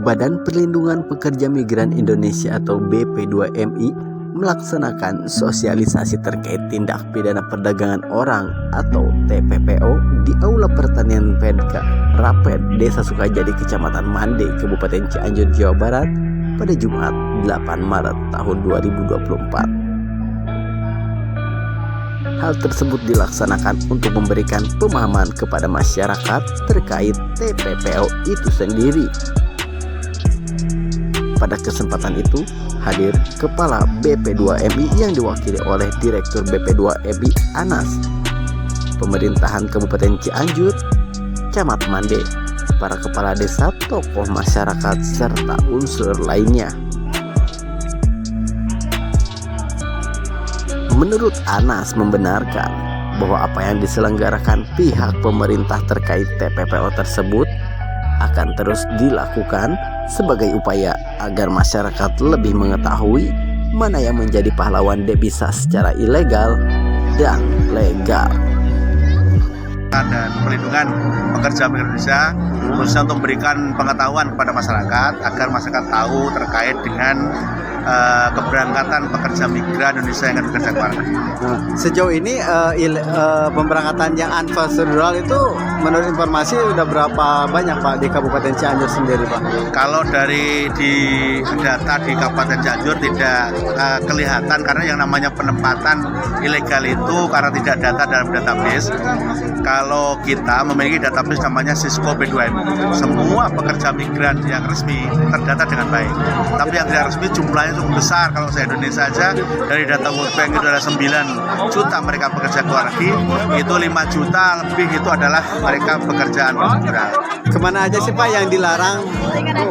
Badan Perlindungan Pekerja Migran Indonesia atau BP2MI melaksanakan sosialisasi terkait tindak pidana perdagangan orang atau TPPO di Aula Pertanian Pedka Raped Desa Sukajadi, Kecamatan Mande, Kabupaten Cianjur, Jawa Barat pada Jumat 8 Maret tahun 2024. Hal tersebut dilaksanakan untuk memberikan pemahaman kepada masyarakat terkait TPPO itu sendiri. Pada kesempatan itu, hadir Kepala BP2MI yang diwakili oleh Direktur BP2MI Anas, Pemerintahan Kabupaten Cianjur, Camat Mande, para kepala desa, tokoh masyarakat, serta unsur lainnya. Menurut Anas membenarkan bahwa apa yang diselenggarakan pihak pemerintah terkait TPPO tersebut akan terus dilakukan sebagai upaya agar masyarakat lebih mengetahui mana yang menjadi pahlawan devisa secara ilegal dan legal. Dan perlindungan pekerja migran Indonesia khususnya untuk memberikan pengetahuan kepada masyarakat agar masyarakat tahu terkait dengan keberangkatan pekerja migran Indonesia yang akan bekerja ke luar negeri. Sejauh ini pemberangkatan yang unprocedural itu menurut informasi sudah berapa banyak Pak di Kabupaten Cianjur sendiri Pak? Kalau dari data di Kabupaten Cianjur tidak kelihatan karena yang namanya penempatan ilegal itu karena tidak data dalam database. Kalau kita memiliki database namanya Sisco B2M, semua pekerja migran yang resmi terdata dengan baik. Tapi yang tidak resmi jumlahnya cukup besar. Kalau se-Indonesia saja dari data World Bank itu ada 9 juta mereka bekerja ke luar negeri, itu 5 juta lebih itu adalah mereka pekerjaan migran. Kemana aja sih Pak yang dilarang,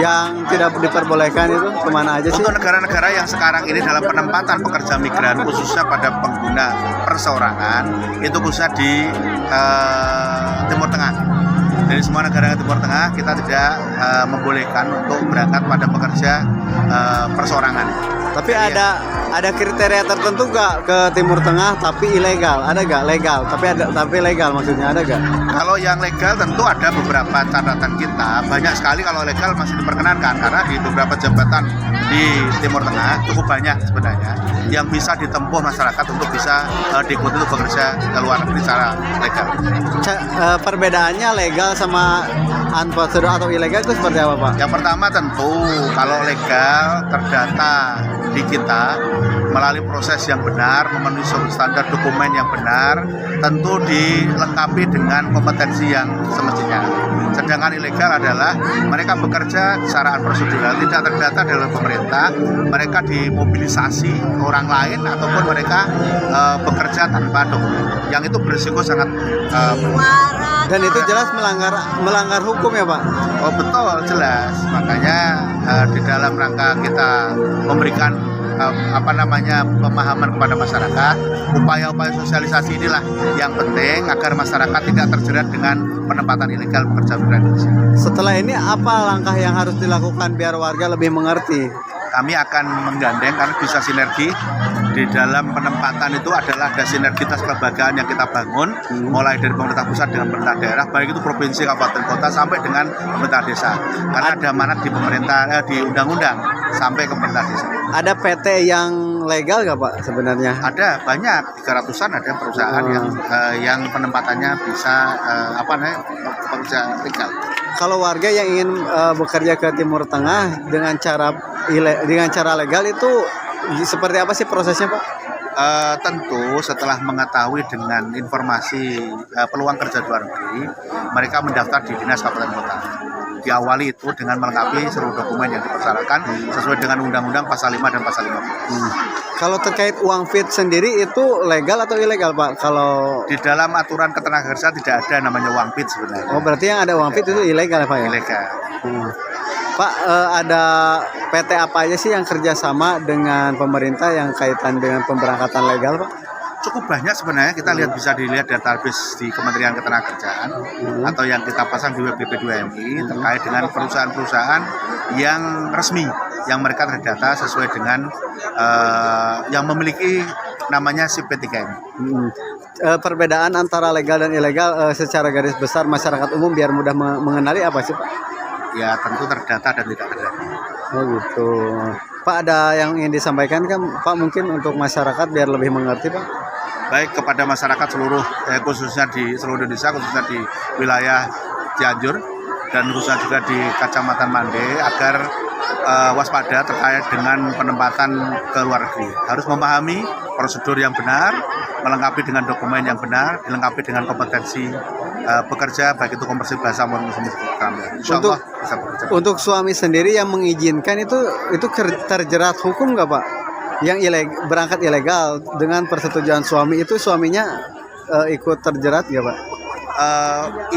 yang tidak diperbolehkan itu kemana aja sih? Untuk negara-negara yang sekarang ini dalam penempatan pekerja migran khususnya pada pengguna perseorangan itu khususnya di Timur Tengah. Dari semua negara Timur Tengah kita tidak membolehkan untuk berangkat pada pekerja perseorangan. Tapi ada kriteria tertentu nggak ke Timur Tengah tapi ilegal? Ada nggak legal? Tapi legal maksudnya ada nggak? Kalau yang legal tentu ada beberapa catatan kita. Banyak sekali kalau legal masih diperkenankan karena di beberapa jabatan di Timur Tengah cukup banyak sebenarnya yang bisa ditempuh masyarakat untuk bisa diikuti untuk bekerja ke luar negeri secara legal. Perbedaannya legal sama unprocedural atau ilegal itu seperti apa Pak? Yang pertama tentu kalau legal terdata di kita melalui proses yang benar, memenuhi standar dokumen yang benar, tentu dilengkapi dengan kompetensi yang semestinya. Sedangkan ilegal adalah mereka bekerja secara unprocedural, tidak terdata dalam pemerintah, mereka dimobilisasi orang lain ataupun mereka bekerja tanpa dokumen. Yang itu berisiko sangat dan itu jelas melanggar hukum ya Pak? Oh betul, jelas. Makanya di dalam rangka kita memberikan pemahaman kepada masyarakat, upaya-upaya sosialisasi inilah yang penting agar masyarakat tidak terjerat dengan penempatan ilegal pekerja migran Indonesia. Setelah ini apa langkah yang harus dilakukan biar warga lebih mengerti? Kami akan menggandeng karena bisa sinergi di dalam penempatan itu adalah ada sinergitas kelembagaan yang kita bangun mulai dari pemerintah pusat dengan pemerintah daerah, baik itu provinsi, kabupaten, kota sampai dengan pemerintah desa. Karena ada amanat di pemerintah di undang-undang sampai ke pemerintah desa. Ada PT yang legal nggak Pak sebenarnya? Ada banyak, 300-an ada perusahaan yang penempatannya bisa pekerja legal. Kalau warga yang ingin bekerja ke Timur Tengah dengan cara legal itu seperti apa sih prosesnya Pak? Tentu setelah mengetahui dengan informasi peluang kerja di luar negeri, mereka mendaftar di Dinas Kabupaten Kota. Diawali itu dengan melengkapi seluruh dokumen yang dipersyaratkan sesuai dengan Undang-Undang Pasal 5 dan Pasal 15. Kalau terkait uang fit sendiri itu legal atau ilegal Pak? Kalau di dalam aturan ketenagakerjaan tidak ada namanya uang fit sebenarnya. Oh berarti yang ada uang fit itu ilegal ya Pak ya? Ilegal. Pak, ada PT apa aja sih yang kerjasama dengan pemerintah yang kaitan dengan pemberangkatan legal Pak? Cukup banyak sebenarnya, kita bisa dilihat database di Kementerian Ketenagakerjaan atau yang kita pasang di web BP2MI terkait dengan perusahaan-perusahaan yang resmi yang mereka terdata sesuai dengan yang memiliki namanya SIP P3M. Perbedaan antara legal dan ilegal secara garis besar masyarakat umum biar mudah mengenali apa sih Pak? ya tentu terdata dan tidak terdata. Oh gitu. Pak, ada yang ingin disampaikan kan Pak, mungkin untuk masyarakat biar lebih mengerti Pak? Baik kepada masyarakat seluruh khususnya di seluruh Indonesia, khususnya di wilayah Cianjur dan khususnya juga di Kecamatan Mande agar waspada terkait dengan penempatan ke luar negeri. Harus memahami prosedur yang benar, melengkapi dengan dokumen yang benar, dilengkapi dengan kompetensi bekerja baik itu komersil bahasa maupun komersil kami. Insya Allah bisa bekerja. Untuk suami sendiri yang mengizinkan itu terjerat hukum nggak Pak? Yang berangkat ilegal dengan persetujuan suami itu suaminya ikut terjerat nggak Pak?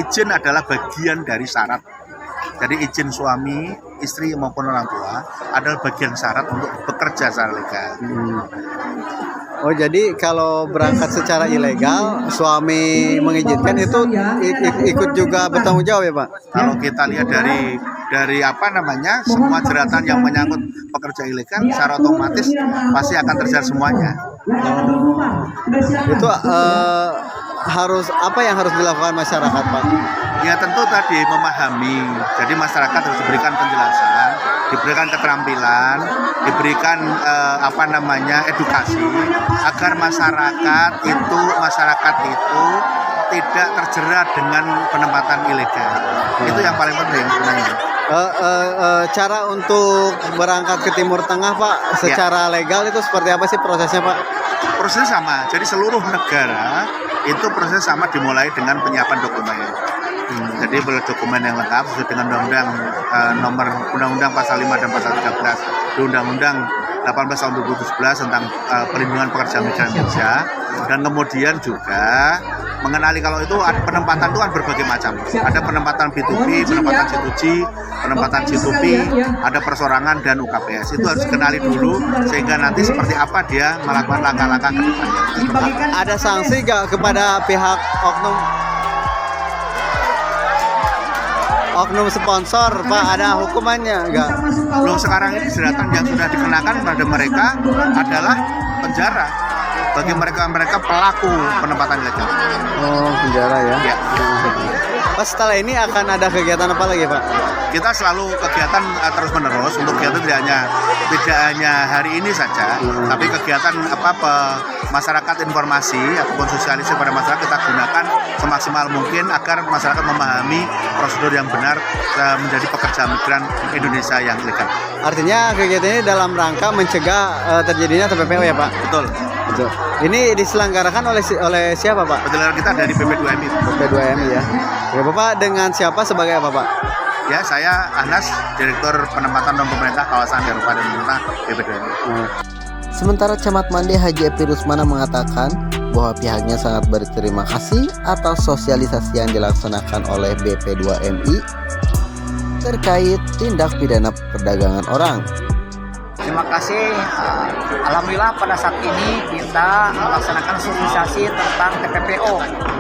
Izin adalah bagian dari syarat. Jadi izin suami, istri maupun orang tua adalah bagian syarat untuk bekerja secara legal. Oh jadi kalau berangkat secara ilegal suami mengizinkan itu ikut juga bertanggung jawab ya Pak? Kalau kita lihat dari semua jeratan yang menyangkut pekerja ilegal secara otomatis pasti akan terjerat semuanya. Itu apa yang harus dilakukan masyarakat Pak? Ya tentu tadi memahami. Jadi masyarakat harus diberikan penjelasan, diberikan keterampilan, diberikan edukasi agar masyarakat itu tidak terjerat dengan penempatan ilegal. Itu yang paling penting sebenarnya. Cara untuk berangkat ke Timur Tengah Pak secara legal itu seperti apa sih prosesnya Pak? Prosesnya sama. Jadi seluruh negara itu proses sama dimulai dengan penyiapan dokumen. Jadi dokumen yang lengkap sesuai dengan Undang-Undang Pasal 5 dan Pasal 13 di Undang-Undang 18 tahun 2017 tentang perlindungan pekerja migran Indonesia, dan kemudian juga mengenali kalau itu penempatan itu kan berbagai macam. Ada penempatan B2B, penempatan C2C, penempatan C2P, ada persorangan dan UKPS. Itu harus dikenali dulu sehingga nanti seperti apa dia melakukan langkah-langkah ke depannya. Ada sanksi nggak kepada pihak oknum sponsor Pak, ada hukumannya enggak? Belum, sekarang ini jeratan yang sudah dikenakan pada mereka adalah penjara bagi mereka pelaku penempatan ilegal. Oh, penjara ya. Ya. Pas setelah ini akan ada kegiatan apa lagi Pak? Kita selalu kegiatan terus menerus. Untuk kegiatan tidak hanya hari ini saja, tapi kegiatan masyarakat informasi ataupun sosialisasi pada masyarakat kita gunakan semaksimal mungkin agar masyarakat memahami prosedur yang benar menjadi pekerja migran Indonesia yang legal. Artinya kegiatan ini dalam rangka mencegah terjadinya TPPO ya Pak? Betul. Betul. Ini diselenggarakan oleh siapa Pak? Penjelasan kita dari BP2MI. BP2MI ya. Ya Bapak dengan siapa sebagai apa Pak? Ya, saya Anas, Direktur Penempatan Non Pemerintah Kawasan Eropa dan Pemerintah BP2MI. Sementara Camat Mande Haji Epi Rusmana mengatakan bahwa pihaknya sangat berterima kasih atas sosialisasi yang dilaksanakan oleh BP2MI terkait tindak pidana perdagangan orang. Terima kasih. Alhamdulillah pada saat ini kita melaksanakan sosialisasi tentang TPPO.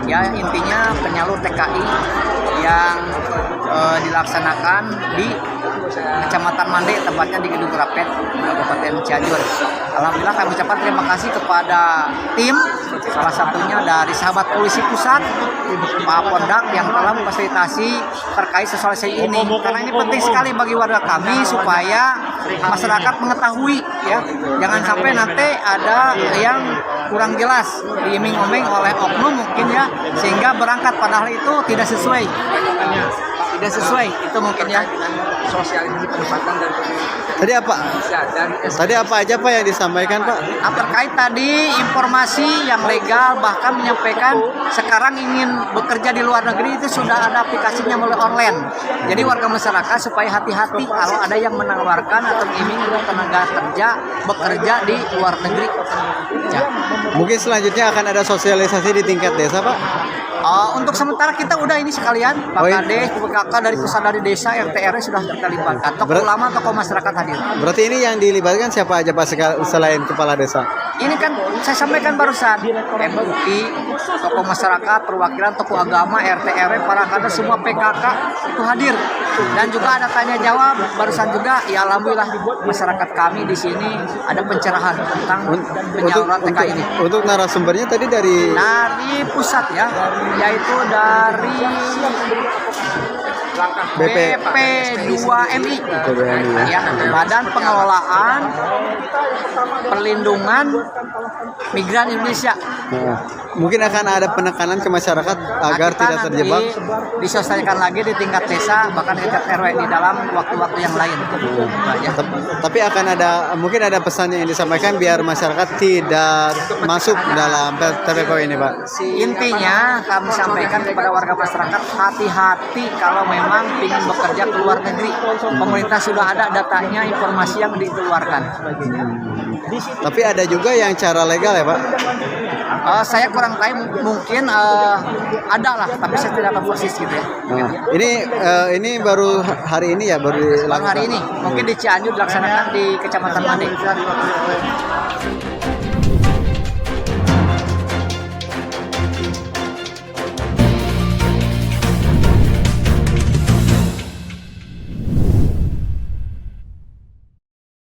Ya, intinya penyalur TKI yang dilaksanakan di Kecamatan Mande, tempatnya di Gedung Rapet, Kabupaten Cianjur. Alhamdulillah kami ucapkan terima kasih kepada tim, salah satunya dari sahabat polisi pusat, Pak Pondak yang telah memfasilitasi terkait sosialisasi ini. Karena ini penting sekali bagi warga kami supaya masyarakat mengetahui ya, jangan sampai nanti ada yang kurang jelas diiming-iming oleh oknum mungkin ya, sehingga berangkat padahal itu tidak sesuai itu mungkin ya. Sosialisasi penempatan dan Tadi apa aja Pak yang disampaikan Pak? terkait tadi informasi yang legal, bahkan menyampaikan sekarang ingin bekerja di luar negeri itu sudah ada aplikasinya melalui online. Jadi warga masyarakat supaya hati-hati kalau ada yang menawarkan atau ingin tenaga kerja bekerja di luar negeri. Ya. Mungkin selanjutnya akan ada sosialisasi di tingkat desa Pak? Untuk sementara kita udah ini sekalian Pak Kades, PKK dari pusat dari desa, RT RW sudah kita libatkan. Tokoh ulama, tokoh masyarakat hadir. Berarti ini yang dilibatkan siapa aja Pak selain kepala desa? Ini kan saya sampaikan barusan, MUI, tokoh masyarakat, perwakilan tokoh agama, RT RW, para kader semua PKK itu hadir. Dan juga ada tanya jawab barusan juga. Ya alhamdulillah masyarakat kami di sini ada pencerahan tentang penyaluran TKI ini. Untuk narasumbernya tadi dari pusat ya, yaitu dari BP2MI, BP2MI, ya, Badan Pengelolaan Perlindungan Migran Indonesia. Nah, mungkin akan ada penekanan ke masyarakat agar Kita tidak terjebak. disosialisasikan lagi di tingkat desa, bahkan di tingkat RW di dalam waktu-waktu yang lain. Nah, ya. Tapi akan ada mungkin ada pesan yang disampaikan biar masyarakat tidak masuk dalam TPPO ini, Pak. Intinya kami sampaikan kepada warga masyarakat, hati-hati kalau memang ingin bekerja ke luar negeri. Pemerintah sudah ada datanya, informasi yang dikeluarkan. Tapi ada juga yang cara legal ya, Pak. Saya kurang tahu, mungkin ada lah, tapi saya tidak tahu persis gitu ya. Nah, ini baru hari ini ya, baru Baru hari ini, mungkin di Cianjur dilaksanakan di Kecamatan Made.